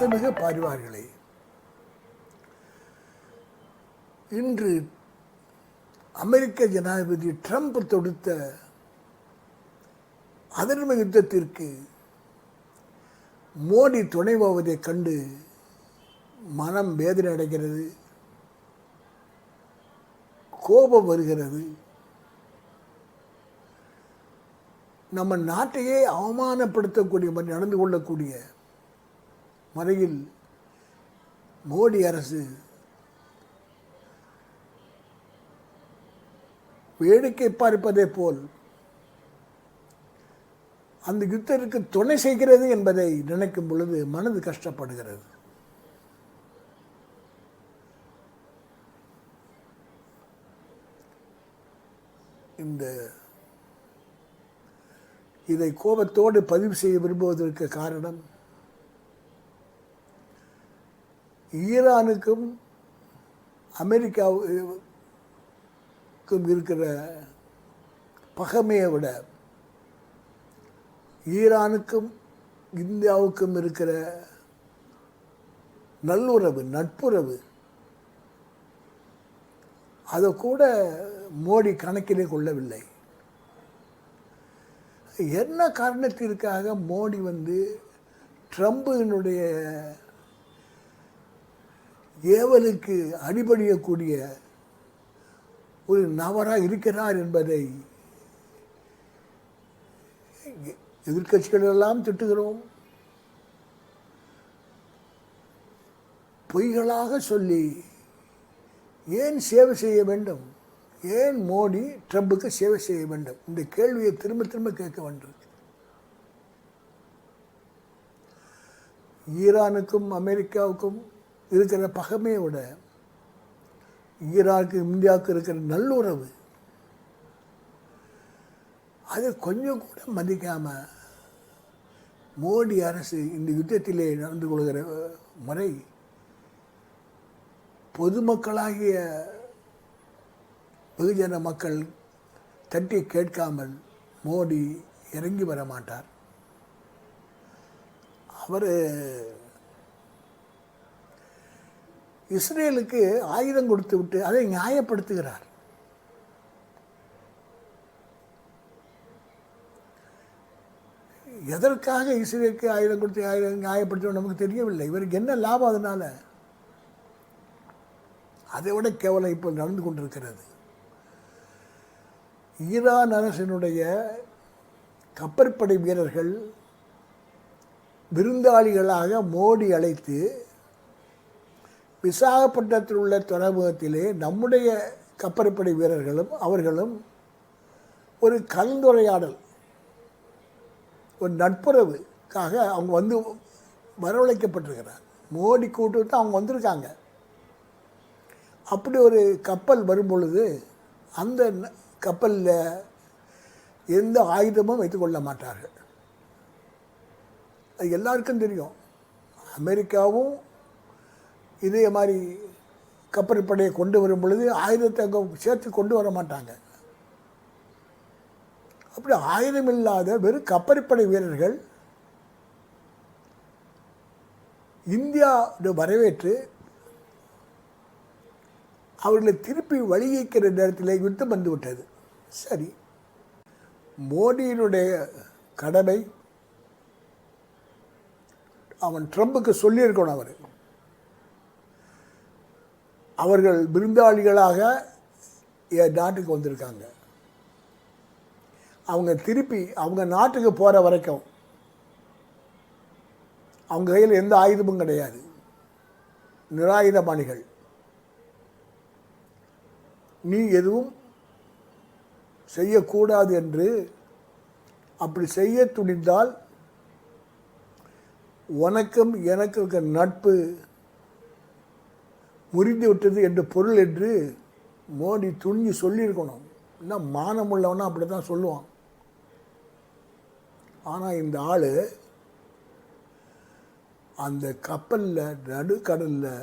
நேசமிகு பாரிவார்களே, இன்று அமெரிக்க ஜனாதிபதி ட்ரம்ப் தொடுத்த அதர்ம யுத்தத்திற்கு மோடி துணை போவதைக் கண்டு மனம் வேதனை அடைகிறது, கோபம் வருகிறது. நம்ம நாட்டையே அவமானப்படுத்தக்கூடிய மாதிரி நடந்து கொள்ளக்கூடிய முறையில் மோடி அரசு வேடிக்கை பார்ப்பதே போல் அந்த யுத்தத்திற்கு துணை செய்கிறது என்பதை நினைக்கும் பொழுது மனது கஷ்டப்படுகிறது. இதை கோபத்தோடு பதிவு செய்ய விரும்புவதற்கு காரணம், ஈரானுக்கும் அமெரிக்காவுக்கும் இருக்கிற பகைமையை விட ஈரானுக்கும் இந்தியாவுக்கும் இருக்கிற நல்லுறவு, நட்புறவு, அதை கூட மோடி கணக்கிலே கொள்ளவில்லை. என்ன காரணத்திற்காக மோடி ட்ரம்பினுடைய ஏவலுக்கு அடிபடியக்கூடிய ஒரு நபராக இருக்கிறார் என்பதை எதிர்க்கட்சிகள் எல்லாம் திட்டுகிறோம். பொய்களாக சொல்லி ஏன் சேவை செய்ய வேண்டும்? ஏன் மோடி ட்ரம்புக்கு சேவை செய்ய வேண்டும்? இந்த கேள்வியை திரும்ப திரும்ப கேட்க வேண்டியிருக்கு. ஈரானுக்கும் அமெரிக்காவுக்கும் இருக்கிற பகைமையை விட ஈரானுக்கு இந்தியாவுக்கு இருக்கிற நல்லுறவு, அதை கொஞ்சம் கூட மதிக்காமல் மோடி அரசு இந்த யுத்தத்திலே நடந்து கொள்கிற முறை பொதுமக்களாகிய வெகுஜன மக்கள் தட்டி கேட்காமல் மோடி இறங்கி வர மாட்டார். அவர் இஸ்ரேலுக்கு ஆயுதம் கொடுத்து விட்டு அதை நியாயப்படுத்துகிறார். எதற்காக இஸ்ரேலுக்கு ஆயுதம் கொடுத்து நியாயப்படுத்த நமக்கு தெரியவில்லை. இவருக்கு என்ன லாபம் அதனால? அதை விட கேவலம் இப்போ நடந்து கொண்டிருக்கிறது. ஈரான் அரசினுடைய கப்பற்படை வீரர்கள் விருந்தாளிகளாக மோடி அழைத்து விசாகப்பட்டினத்தில் உள்ள துறைமுகத்திலே நம்முடைய கப்பற்படை வீரர்களும் அவர்களும் ஒரு கலந்துரையாடல், ஒரு நட்புறவுக்காக அவங்க வரவழைக்கப்பட்டிருக்கிறார். மோடி கூட்டு அவங்க வந்திருக்காங்க. அப்படி ஒரு கப்பல் வரும்பொழுது அந்த கப்பலில் எந்த ஆயுதமும் வைத்துக்கொள்ள மாட்டார்கள். அது எல்லாருக்கும் தெரியும். அமெரிக்காவும் இதே மாதிரி கப்பற்படையை கொண்டு வரும் பொழுது ஆயுதத்தை அங்கே சேர்த்து கொண்டு வர மாட்டாங்க. அப்படி ஆயுதம் இல்லாத வெறும் கப்பற்படை வீரர்கள் இந்தியா வரவேற்று அவர்களை திருப்பி வழியிக்கிற நேரத்தில் யுத்தம் வந்துவிட்டது. சரி, மோடியினுடைய கடமை அவன் ட்ரம்புக்கு சொல்லியிருக்கணும். அவர்கள் விருந்தாளிகளாக என் நாட்டுக்கு வந்திருக்காங்க. அவங்க திருப்பி அவங்க நாட்டுக்கு போகிற வரைக்கும் அவங்க கையில் எந்த ஆயுதமும் கிடையாது, நிராயுதபாணிகள். நீ எதுவும் செய்யக்கூடாது என்று அப்படி செய்ய துணிந்தால் உனக்கும் எனக்கு இருக்கிற நட்பு முறிந்து விட்டது என்று பொருள் என்று மோடி துணிஞ்சு சொல்லியிருக்கணும். இன்னும் மானம் உள்ளவனா அப்படி தான் சொல்லுவான். ஆனால் இந்த ஆள் அந்த கப்பலில் நடுக்கடலில்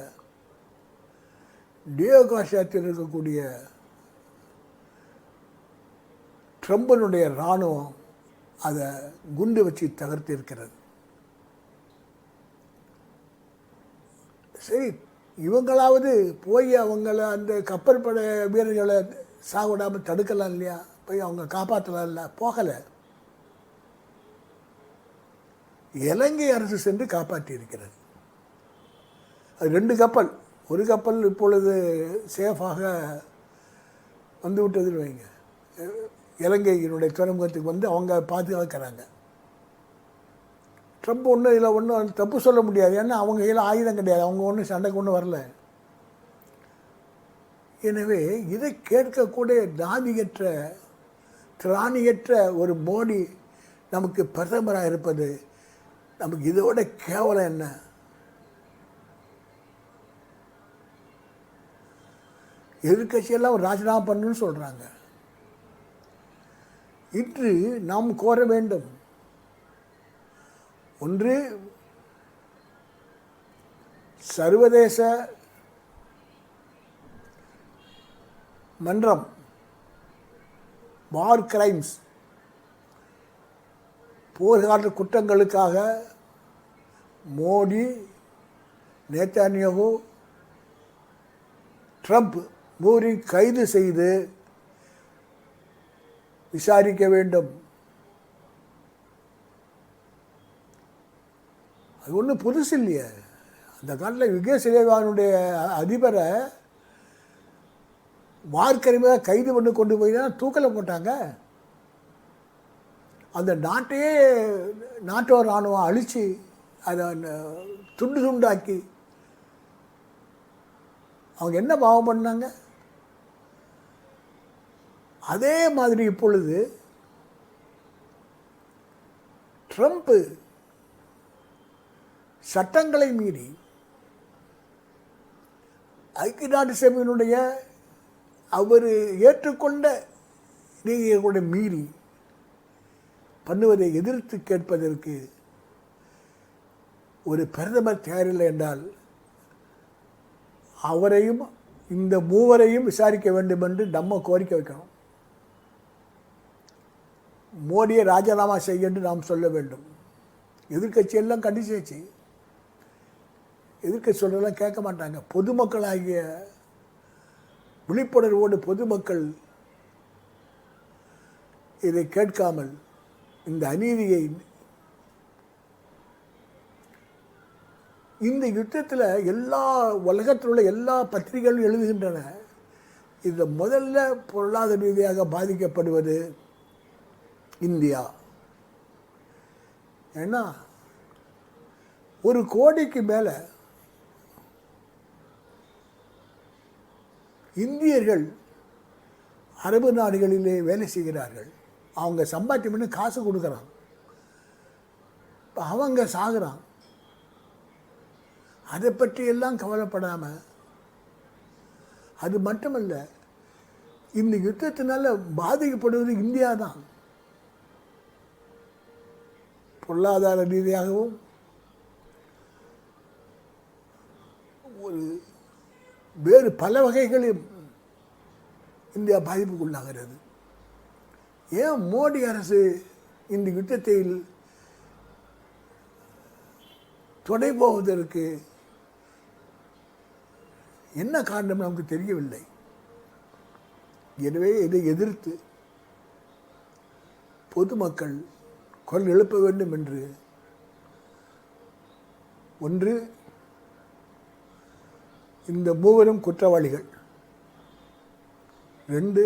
டியோகாஷத்தில் இருக்கக்கூடிய ட்ரம்பனுடைய இராணுவம் அதை குண்டு வச்சு தகர்த்து இருக்கிறது. சரி, இவங்களாவது போய் அவங்கள அந்த கப்பல் படை வீரர்களை சாவிடாமல் தடுக்கலாம் இல்லையா, போய் அவங்க காப்பாற்றலாம் இல்லை, போகலை. இலங்கை அரசு சென்று காப்பாற்றி இருக்கிறது. அது 2 கப்பல், ஒரு கப்பல் இப்பொழுது சேஃபாக வந்து விட்டதுன்னு வைங்க, இலங்கையினுடைய துறைமுகத்துக்கு வந்து அவங்க பாதுகாக்கிறாங்க. ட்ரம்ப் ஒன்றும் இதில் ஒன்றும் தப்பு சொல்ல முடியாது, ஏன்னா அவங்க கையில் ஆயுதம் கிடையாது, அவங்க ஒன்றும் சண்டைக்கு ஒன்றும் வரல. எனவே இதை கேட்கக்கூடிய நாதியற்ற திராணியற்ற ஒரு மோடி நமக்கு பிரதமராக இருப்பது நமக்கு இதோட கேவலம் என்ன? எதிர்கட்சியெல்லாம் ராஜினாமா பண்ணணும்னு சொல்கிறாங்க. இன்று நாம் கோர வேண்டும், ஒன்று சர்வதேச மன்றம் வார் கிரைம்ஸ் போர்க்கால குற்றங்களுக்காக மோடி, நேதன்யாகு, ட்ரம்ப் மூவரையும் கைது செய்து விசாரிக்க வேண்டும். அது ஒன்றும் புதுசு இல்லையே. அந்த காலத்தில் யுகோஸ்லேவியாவுடைய அதிபரை வார்க்கரிமையாக கைது பண்ணி கொண்டு போய் தான் தூக்கில் போட்டாங்க. அந்த நாட்டையே நாட்டோட இராணுவம் அழித்து அதை துண்டு துண்டாக்கி அவங்க என்ன பாவம் பண்ணாங்க? அதே மாதிரி இப்பொழுது ட்ரம்ப் சட்டங்களை மீறி ஐக்கிய நாட்டு சபையினுடைய அவர் ஏற்றுக்கொண்ட நீதிகளை மீறி பண்ணுவதை எதிர்த்து கேட்பதற்கு ஒரு பிரதமர் தயாரில்லை என்றால் அவரையும் இந்த மூவரையும் விசாரிக்க வேண்டும் என்று நம்ம கோரிக்கை வைக்கணும். மோடியை ராஜினாமா செய்ய என்று நாம் சொல்ல வேண்டும். எதிர்கட்சியெல்லாம் கண்டிச்சாச்சு, எதிர்க்கட்சி சொல்றதெல்லாம் கேட்க மாட்டாங்க. பொதுமக்களாகிய விழிப்புணர்வோடு பொதுமக்கள் இதை கேட்காமல் இந்த அநீதியை, இந்த யுத்தத்தில் எல்லா உலகத்தில் உள்ள எல்லா பத்திரிகைகளும் எழுதுகின்றன, இந்த முதல்ல பொருளாதார ரீதியாக பாதிக்கப்படுவது இந்தியா. ஏன்னா 1 கோடிக்கு மேலே இந்தியர்கள் அரபு நாடுகளிலே வேலை செய்கிறார்கள். அவங்க சம்பாத்தியம் பண்ணி காசு கொடுக்குறாங்க, அவங்க சாகுறான். அதை பற்றியெல்லாம் கவலைப்படாமல், அது மட்டுமல்ல, இந்த யுத்தத்தினால பாதிக்கப்படுவது இந்தியா தான். பொருளாதார ரீதியாகவும் ஒரு வேறு பல வகைகளிலும் இந்தியா பாதிப்புக்குள்ளாகிறது. ஏன் மோடி அரசு இந்த யுத்தத்தில் தொடை போவதற்கு என்ன காரணம் நமக்கு தெரியவில்லை. எனவே இதை எதிர்த்து பொதுமக்கள் குரல் எழுப்ப வேண்டும் என்று, ஒன்று இந்த மூவரும் குற்றவாளிகள், 2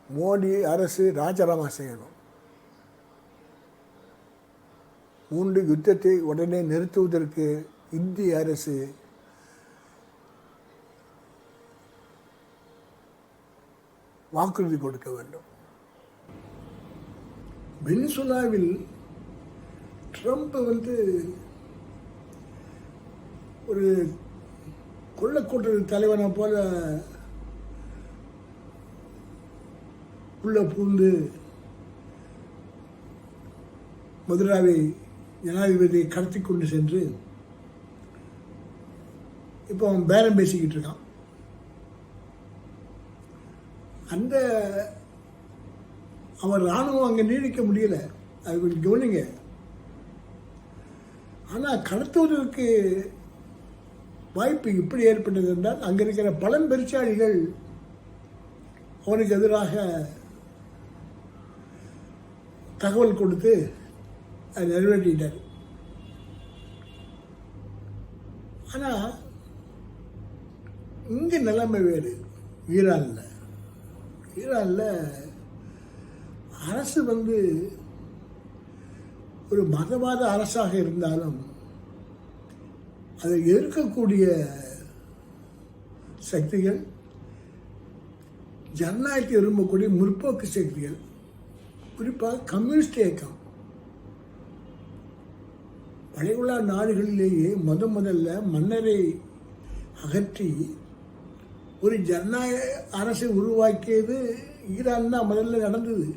மோடி அரசு ராஜினாமா செய்யணும், 3 யுத்தத்தை உடனே நிறுத்துவதற்கு இந்திய அரசு வாக்குறுதி கொடுக்க வேண்டும். வெனிசுலாவில் ட்ரம்ப் ஒரு கொள்ளக்கூட்டத்தின் தலைவனை போல உள்ள பூந்து மதுராவை ஜனாதிபதியை கடத்தி கொண்டு சென்று இப்போ அவன் பேரம் பேசிக்கிட்டு இருக்கான். அந்த அவன் இராணுவம் அங்கே நீடிக்க முடியல. அது கொஞ்சம் கவனிங்க. ஆனால் கடத்துவதற்கு வாய்ப்பு இப்படி ஏற்பட்டது என்றால் அங்கே இருக்கிற பழம் பெருச்சாளிகள் அவனுக்கு எதிராக தகவல் கொடுத்து அதை நிறைவேற்றிட்டார். ஆனால் இங்கே நிலைமை வேறு. ஈரானில் அரசு ஒரு மதவாத அரசாக இருந்தாலும் அதை எதிர்க்கக்கூடிய சக்திகள், ஜனநாயகத்தை விரும்பக்கூடிய முற்போக்கு சக்திகள், குறிப்பாக கம்யூனிஸ்ட் இயக்கம் வளைகுடா நாடுகளிலேயே முதல்ல மன்னரை அகற்றி ஒரு ஜனநாயக அரசை உருவாக்கியது ஈரான் தான் முதல்ல நடந்தது.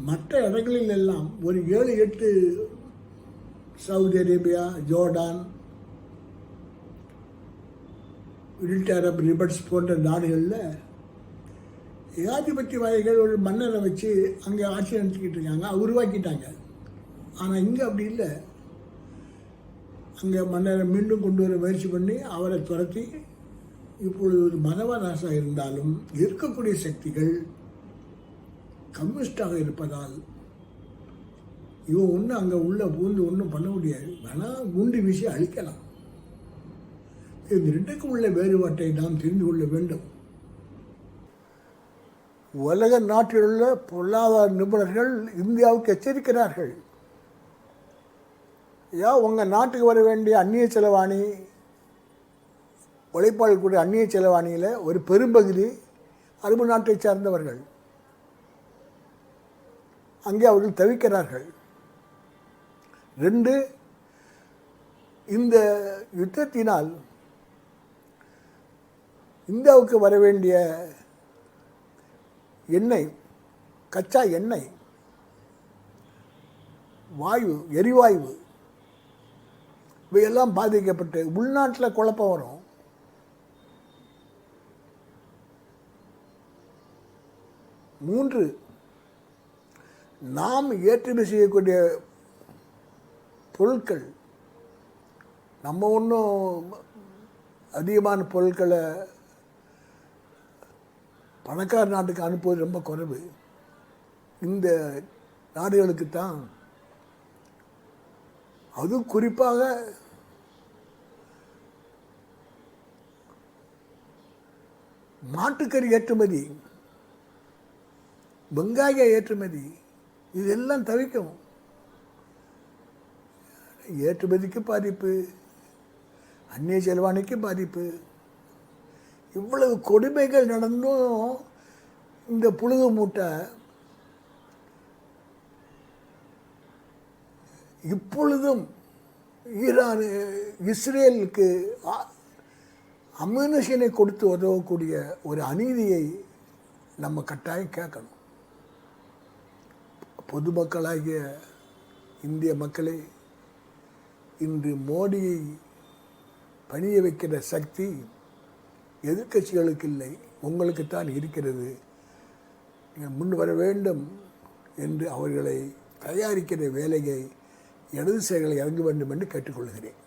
மற்ற இடங்களில் எல்லாம் ஒரு 7-8 Saudi Arabia, Jordan, United Arab Emirates போன்ற நாடுகளில் ஏகாதிபத்தியவாதிகள் ஒரு மன்னரை வச்சு அங்கே ஆட்சி நடத்திக்கிட்டு இருக்காங்க, உருவாக்கிட்டாங்க. ஆனால் இங்கே அப்படி இல்லை. அங்கே மன்னரை மீண்டும் கொண்டு வர முயற்சி பண்ணி அவரை துரத்தி இப்பொழுது ஒரு மதவாத அரசாக இருந்தாலும் இருக்கக்கூடிய சக்திகள் கம்யூனிஸ்டாக இருப்பதால் இவன் ஒன்றும் அங்கே உள்ள பூந்து ஒன்றும் பண்ண முடியாது. வேணால் குண்டு வீசி அழிக்கலாம். இந்த ரெண்டுக்கும் உள்ள வேறுபாட்டை நாம் தெரிந்து கொள்ள வேண்டும். உலக நாட்டில் உள்ள பொருளாதார நிபுணர்கள் இந்தியாவுக்கு எச்சரிக்கிறார்கள். உங்கள் நாட்டுக்கு வர வேண்டிய அந்நிய செலவாணி, உழைப்பாளர் கூடிய அந்நிய செலவாணியில் ஒரு பெரும்பகுதி அரபு நாட்டை சார்ந்தவர்கள். அங்கே அவர்கள் தவிக்கிறார்கள். 2, இந்த யுத்தத்தினால் இந்தியாவுக்கு வர வேண்டிய எண்ணெய், கச்சா எண்ணெய், வாயு, எரிவாயு இவையெல்லாம் பாதிக்கப்பட்டு உள்நாட்டில் குழப்பம் வரும். மூன்று, நாம் ஏற்றுமதி செய்யக்கூடிய பொருட்கள், நம்ம ஒன்றும் அதிகமான பொருட்களை பணக்கார நாட்டுக்கு அனுப்புவது ரொம்ப குறைவு. இந்த நாடுகளுக்கு தான், அது குறிப்பாக மாட்டுக்கறி ஏற்றுமதி, வெங்காய ஏற்றுமதி, இதெல்லாம் தவிக்கும். ஏற்றுமதிக்கு பாதிப்பு, அந்நிய செலவாணிக்கு பாதிப்பு. இவ்வளவு கொடுமைகள் நடந்தும் இந்த புழுகு மூட்டை இப்பொழுதும் இஸ்ரேலுக்கு அம்யூனிஷனை கொடுத்து உதவக்கூடிய ஒரு அநீதியை நம்ம கட்டாயம் கேட்கணும். பொதுமக்களாகிய இந்திய மக்களே, இன்று மோடியை பணிய வைக்கிற சக்தி எதிர்க்கட்சிகளுக்கு இல்லை, உங்களுக்குத்தான் இருக்கிறது. நீங்கள் முன் வர வேண்டும் என்று அவர்களை தயாரிக்கிற வேலையை இடதுசாரிகளை இறங்க வேண்டும் என்று கேட்டுக்கொள்கிறேன்.